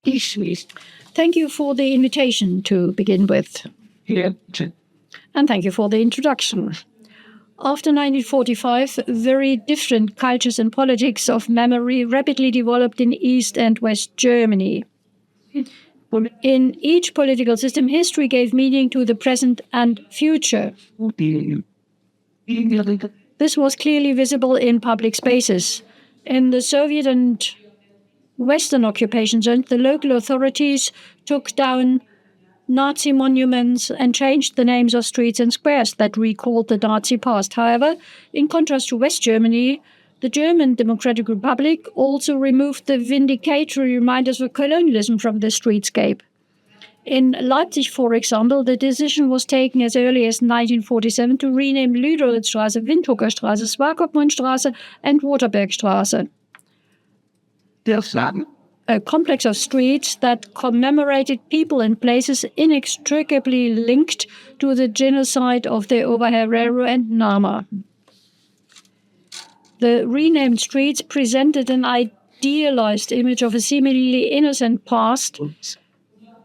Thank you for the invitation to begin with. And thank you for the introduction. After 1945, very different cultures and politics of memory rapidly developed in East and West Germany. In each political system, history gave meaning to the present and future. This was clearly visible in public spaces. In the Soviet and Western occupation zones, the local authorities took down Nazi monuments and changed the names of streets and squares that recalled the Nazi past. However, in contrast to West Germany, the German Democratic Republic also removed the vindicatory reminders of colonialism from the streetscape. In Leipzig, for example, the decision was taken as early as 1947 to rename Lüderitzstraße, Windhockerstraße, Swakopmundstraße, and Waterbergstraße. A complex of streets that commemorated people and places inextricably linked to the genocide of the Oberherero and Nama. The renamed streets presented an idealized image of a seemingly innocent past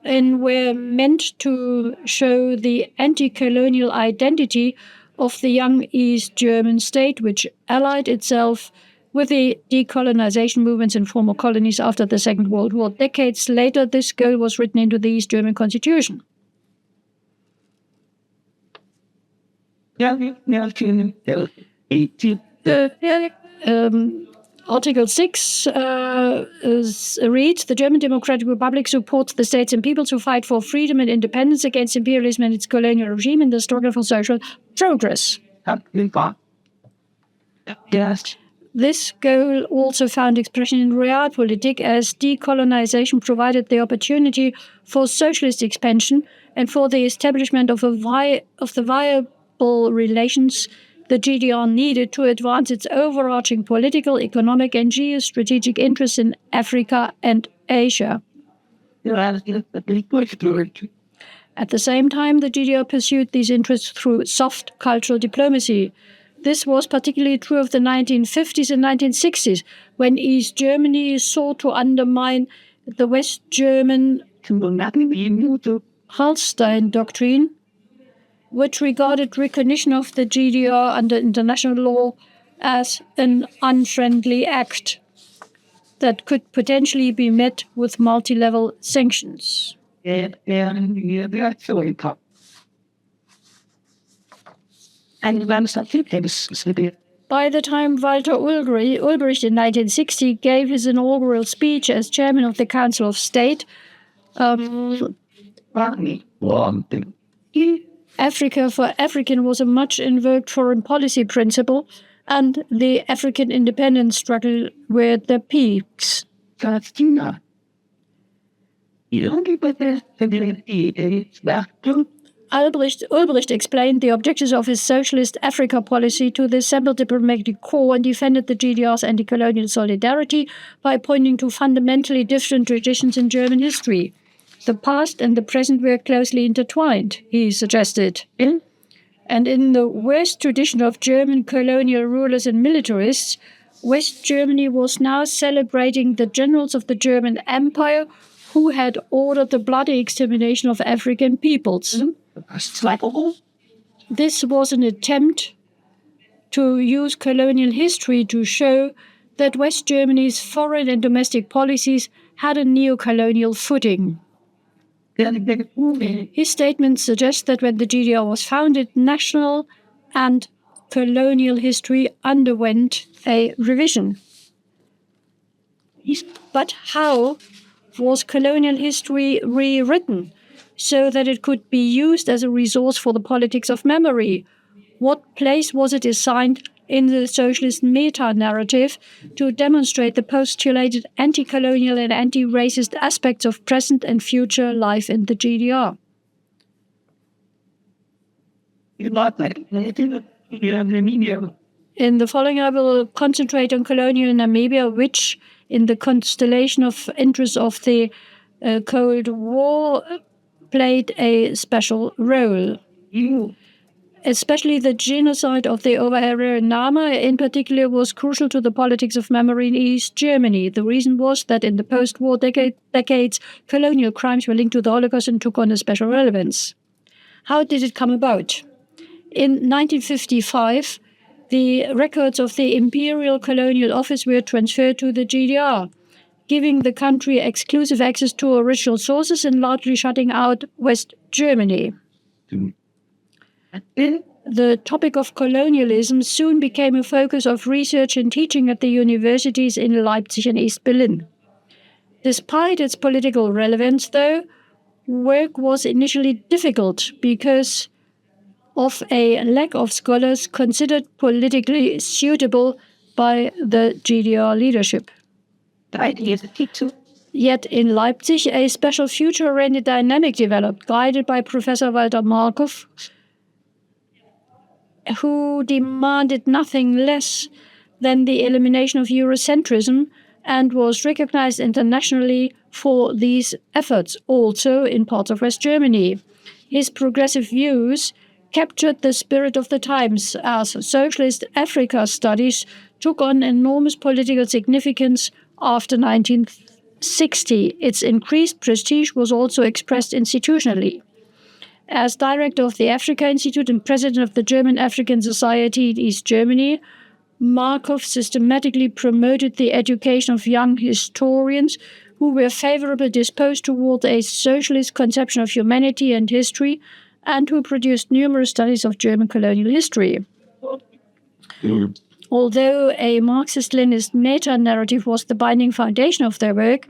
and were meant to show the anti-colonial identity of the young East German state, which allied itself with the decolonization movements in former colonies after the Second World War. Decades later, this goal was written into the East German constitution. Article 6 reads, the German Democratic Republic supports the states and peoples who fight for freedom and independence against imperialism and its colonial regime in the struggle for social progress. This goal also found expression in realpolitik, as decolonization provided the opportunity for socialist expansion and for the establishment of the viable relations the GDR needed to advance its overarching political, economic, and geostrategic interests in Africa and Asia. At the same time, the GDR pursued these interests through soft cultural diplomacy. This was particularly true of the 1950s and 1960s, when East Germany sought to undermine the West German Hallstein doctrine, which regarded recognition of the GDR under international law as an unfriendly act that could potentially be met with multi-level sanctions. By the time Walter Ulbricht in 1960 gave his inaugural speech as chairman of the Council of State, Africa for African was a much invoked foreign policy principle, and the African independence struggle were at their peaks. Ulbricht explained the objectives of his socialist Africa policy to the assembled diplomatic corps and defended the GDR's anti-colonial solidarity by pointing to fundamentally different traditions in German history. The past and the present were closely intertwined, he suggested. And in the worst tradition of German colonial rulers and militarists, West Germany was now celebrating the generals of the German Empire who had ordered the bloody extermination of African peoples. This was an attempt to use colonial history to show that West Germany's foreign and domestic policies had a neo-colonial footing. His statement suggests that when the GDR was founded, national and colonial history underwent a revision. But how was colonial history rewritten so that it could be used as a resource for the politics of memory? What place was it assigned in the socialist meta-narrative to demonstrate the postulated anti-colonial and anti-racist aspects of present and future life in the GDR? In the following, I will concentrate on colonial Namibia, which, in the constellation of interests of the Cold War, played a special role. especially the genocide of the Oberherrenheimer in particular was crucial to the politics of memory in East Germany. The reason was that in the post-war decades, colonial crimes were linked to the Holocaust and took on a special relevance. How did it come about? In 1955, the records of the Imperial Colonial Office were transferred to the GDR, giving the country exclusive access to original sources and largely shutting out West Germany. The topic of colonialism soon became a focus of research and teaching at the universities in Leipzig and East Berlin. Despite its political relevance, though, work was initially difficult because of a lack of scholars considered politically suitable by the GDR leadership. Yet in Leipzig, a special future-oriented dynamic developed, guided by Professor Walter Markov, who demanded nothing less than the elimination of Eurocentrism and was recognized internationally for these efforts, also in parts of West Germany. His progressive views captured the spirit of the times as socialist Africa studies took on enormous political significance after 1960. Its increased prestige was also expressed institutionally. As director of the Africa Institute and president of the German African Society in East Germany, Markov systematically promoted the education of young historians who were favorably disposed toward a socialist conception of humanity and history and who produced numerous studies of German colonial history. Although a Marxist-Leninist meta-narrative was the binding foundation of their work,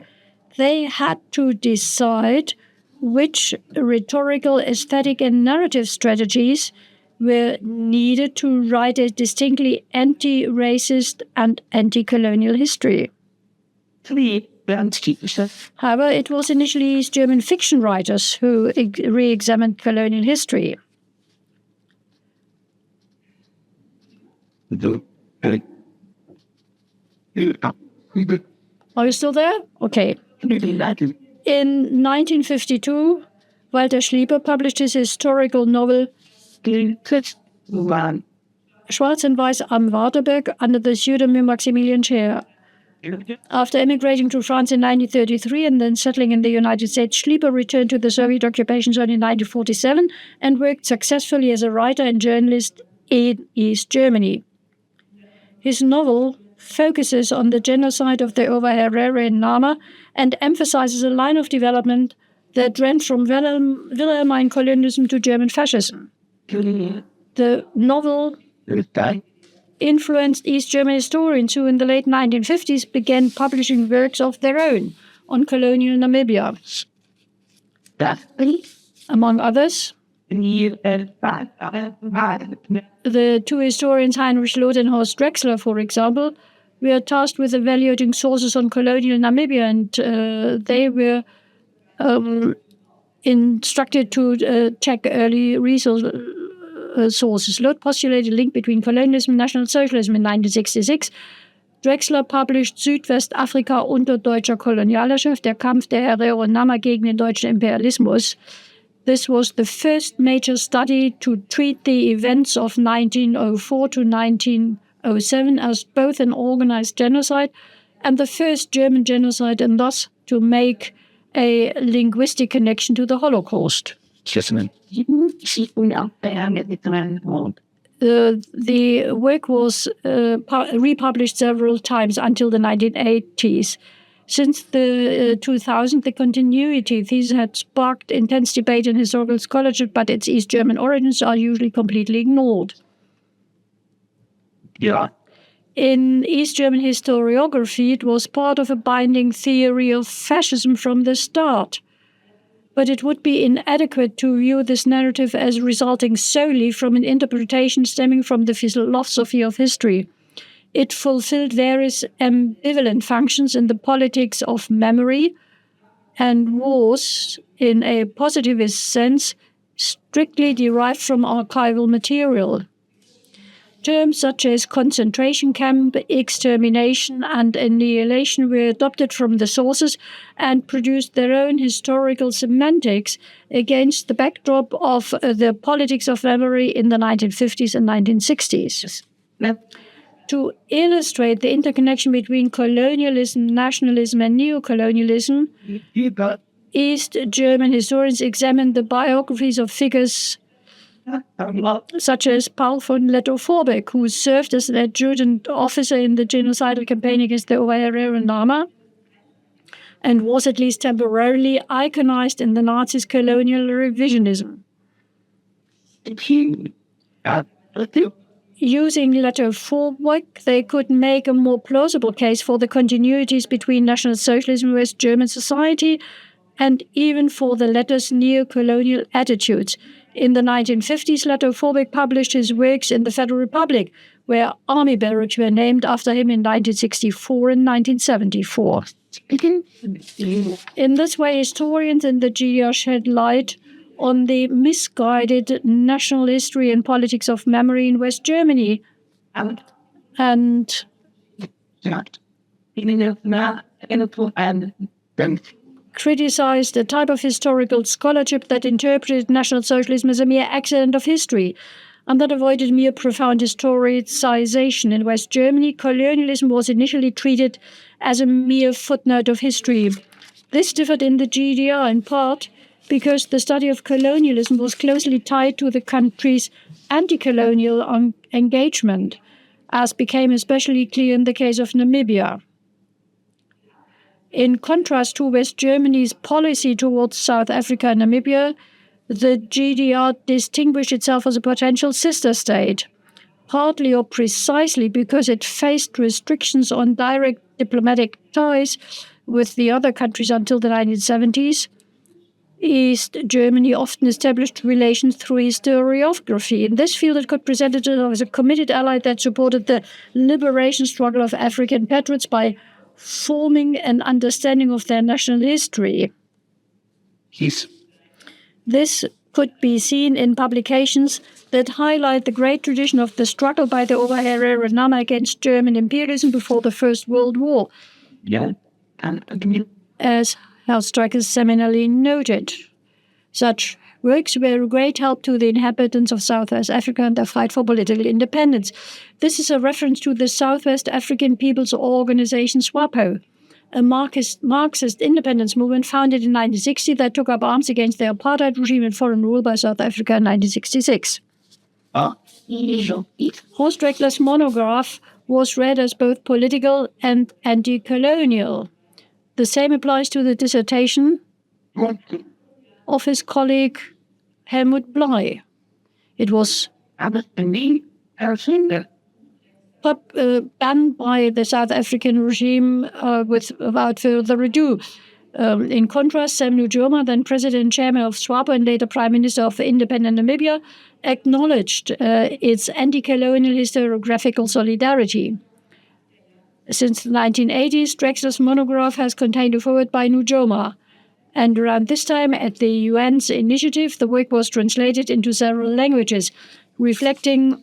they had to decide which rhetorical, aesthetic, and narrative strategies were needed to write a distinctly anti-racist and anti-colonial history. However, it was initially East German fiction writers who re-examined colonial history. Are you still there? Okay. In 1952, Walter Schlieper published his historical novel Schwarz und Weiß am Waterberg under the pseudonym Maximilian Scheer. After emigrating to France in 1933 and then settling in the United States, Schlieper returned to the Soviet occupation zone in 1947 and worked successfully as a writer and journalist in East Germany. His novel focuses on the genocide of the Oberherrenheimer and emphasizes a line of development that ran from Wilhelmine colonialism to German fascism. The novel influenced East German historians who in the late 1950s began publishing works of their own on colonial Namibia. Among others, the two historians Heinrich Loth and Horst Drexler, for example, were tasked with evaluating sources on colonial Namibia, and they were instructed to check early sources. Loth postulated a link between colonialism and National Socialism in 1966. Drexler published Südwestafrika unter deutscher Kolonialherrschaft, der Kampf der Herero-Nama gegen den deutschen Imperialismus. This was the first major study to treat the events of 1904 to 1907 as both an organized genocide and the first German genocide, and thus to make a linguistic connection to the Holocaust. The work was republished several times until the 1980s. Since the 2000, the continuity thesis had sparked intense debate in historical scholarship, but its East German origins are usually completely ignored. In East German historiography, it was part of a binding theory of fascism from the start. But it would be inadequate to view this narrative as resulting solely from an interpretation stemming from the philosophy of history. It fulfilled various ambivalent functions in the politics of memory and was, in a positivist sense, strictly derived from archival material. Terms such as concentration camp, extermination, and annihilation were adopted from the sources and produced their own historical semantics against the backdrop of the politics of memory in the 1950s and 1960s. To illustrate the interconnection between colonialism, nationalism, and neocolonialism, East German historians examined the biographies of figures such as Paul von Lettow-Vorbeck, who served as an adjutant officer in the genocidal campaign against the Oberherero and was at least temporarily iconized in the Nazis' colonial revisionism. Using Lettow-Vorbeck, they could make a more plausible case for the continuities between National Socialism and West German society, and even for the latter's neo-colonial attitudes. In the 1950s, Lettow-Vorbeck published his works in the Federal Republic, where army barracks were named after him in 1964 and 1974. In this way, historians in the GDR shed light on the misguided national history and politics of memory in West Germany, and criticized a type of historical scholarship that interpreted National Socialism as a mere accident of history, and that avoided mere profound historicization. In West Germany, colonialism was initially treated as a mere footnote of history. This differed in the GDR in part because the study of colonialism was closely tied to the country's anti-colonial engagement, as became especially clear in the case of Namibia. In contrast to West Germany's policy towards South Africa and Namibia, the GDR distinguished itself as a potential sister state, partly or precisely because it faced restrictions on direct diplomatic ties with the other countries until the 1970s. East Germany often established relations through historiography. In this field, it could present itself as a committed ally that supported the liberation struggle of African patriots by forming an understanding of their national history. This could be seen in publications that highlight the great tradition of the struggle by the Oberherero against German imperialism before the First World War. As Hellstrecker seminally noted, such works were a great help to the inhabitants of Southwest Africa in their fight for political independence. This is a reference to the Southwest African People's Organization, SWAPO, a Marxist independence movement founded in 1960 that took up arms against the apartheid regime and foreign rule by South Africa in 1966. Horst Reckler's monograph was read as both political and anti-colonial. The same applies to the dissertation of his colleague Helmut Bley. It was banned by the South African regime without further ado. In contrast, Sam Nujoma, then President and Chairman of SWAPO and later Prime Minister of independent Namibia, acknowledged its anti-colonial historiographical solidarity. Since the 1980s, Drexler's monograph has contained a foreword by Nujoma, and around this time, at the UN's initiative, the work was translated into several languages, reflecting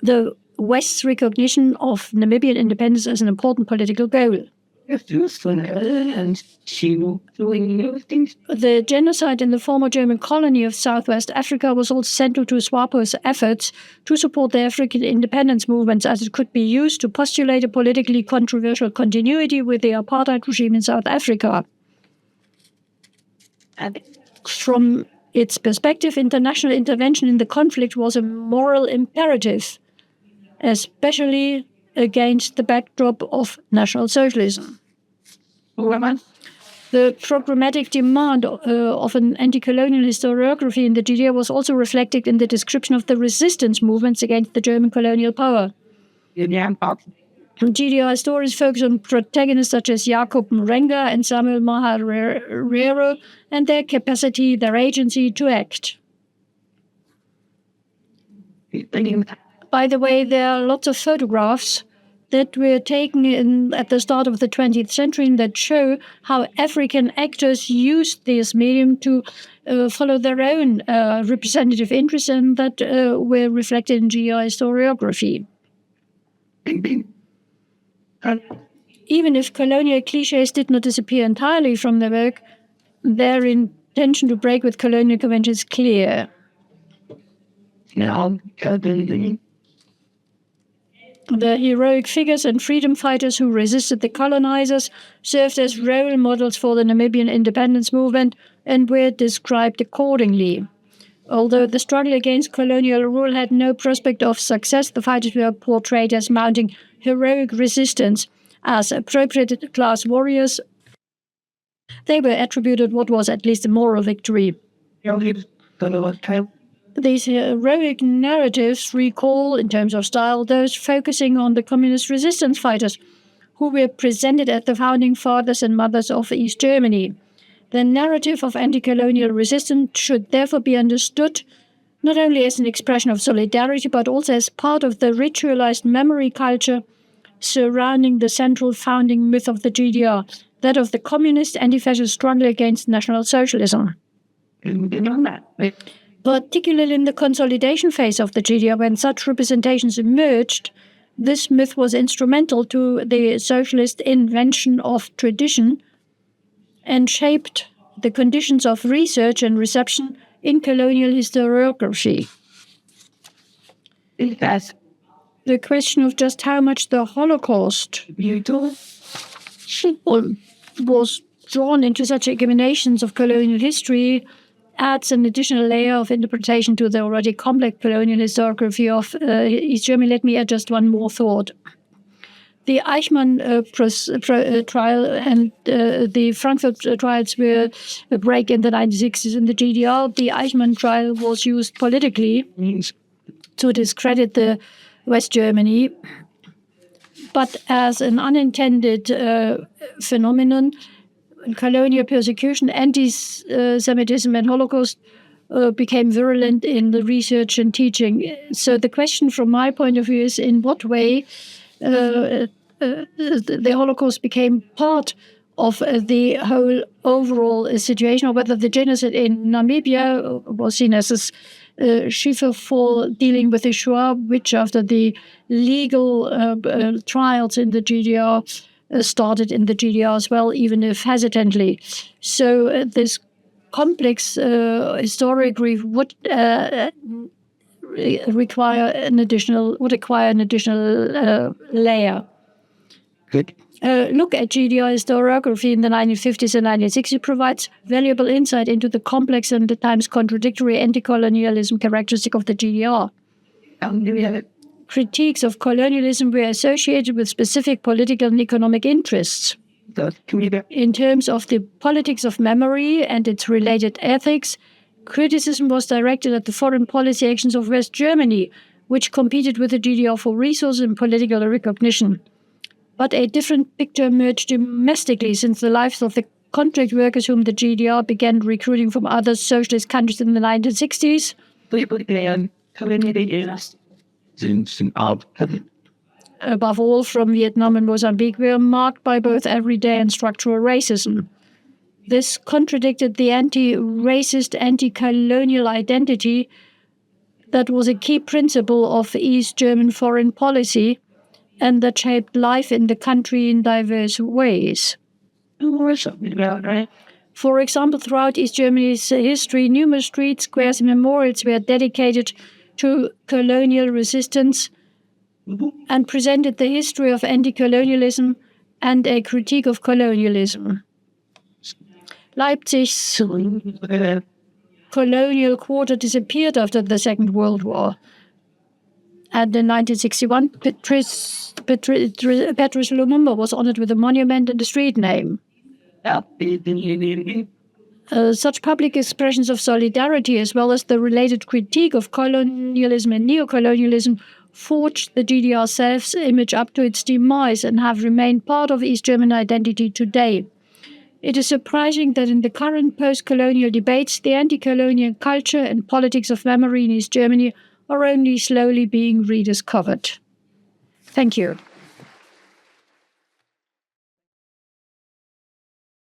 the West's recognition of Namibian independence as an important political goal. The genocide in the former German colony of Southwest Africa was also central to SWAPO's efforts to support the African independence movements, as it could be used to postulate a politically controversial continuity with the apartheid regime in South Africa. From its perspective, international intervention in the conflict was a moral imperative, especially against the backdrop of National Socialism. The programmatic demand of an anti-colonial historiography in the GDR was also reflected in the description of the resistance movements against the German colonial power. GDR historians focus on protagonists such as Jacob Mrenga and Samuel Maharero and their capacity, their agency to act. By the way, there are lots of photographs that were taken at the start of the 20th century and that show how African actors used this medium to follow their own representative interests and that were reflected in GDR historiography. Even if colonial cliches did not disappear entirely from their work, their intention to break with colonial conventions is clear. The heroic figures and freedom fighters who resisted the colonizers served as role models for the Namibian independence movement and were described accordingly. Although the struggle against colonial rule had no prospect of success, the fighters were portrayed as mounting heroic resistance. As appropriate class warriors, they were attributed what was at least a moral victory. These heroic narratives recall, in terms of style, those focusing on the communist resistance fighters who were presented as the founding fathers and mothers of East Germany. The narrative of anti-colonial resistance should therefore be understood not only as an expression of solidarity, but also as part of the ritualized memory culture surrounding the central founding myth of the GDR, that of the communist anti-fascist struggle against National Socialism. Particularly in the consolidation phase of the GDR, when such representations emerged, this myth was instrumental to the socialist invention of tradition and shaped the conditions of research and reception in colonial historiography. The question of just how much the Holocaust was drawn into such examinations of colonial history adds an additional layer of interpretation to the already complex colonial historiography of East Germany. Let me add just one more thought. The Eichmann trial and the Frankfurt trials were a break in the 1960s in the GDR. The Eichmann trial was used politically to discredit the West Germany, but as an unintended phenomenon, colonial persecution, anti-Semitism, and Holocaust became virulent in the research and teaching. So the question from my point of view is in what way the Holocaust became part of the whole overall situation, or whether the genocide in Namibia was seen as a schiffer for dealing with the Shoah, which after the legal trials in the GDR started in the GDR as well, even if hesitantly. So this complex historiography would require an additional layer. Good. Look at GDR historiography in the 1950s and 1960s provides valuable insight into the complex and at times contradictory anti-colonialism characteristic of the GDR. Critiques of colonialism were associated with specific political and economic interests. In terms of the politics of memory and its related ethics, criticism was directed at the foreign policy actions of West Germany, which competed with the GDR for resources and political recognition. But a different picture emerged domestically since the lives of the contract workers whom the GDR began recruiting from other socialist countries in the 1960s. Above all, from Vietnam and Mozambique, were marked by both everyday and structural racism. This contradicted the anti-racist, anti-colonial identity that was a key principle of East German foreign policy and that shaped life in the country in diverse ways. For example, throughout East Germany's history, numerous streets, squares, and memorials were dedicated to colonial resistance and presented the history of anti-colonialism and a critique of colonialism. Leipzig's colonial quarter disappeared after the Second World War. And in 1961, Patrice Lumumba was honored with a monument and a street name. Such public expressions of solidarity, as well as the related critique of colonialism and neocolonialism, forged the GDR self-image up to its demise and have remained part of East German identity today. It is surprising that in the current post-colonial debates, the anti-colonial culture and politics of memory in East Germany are only slowly being rediscovered. Thank you.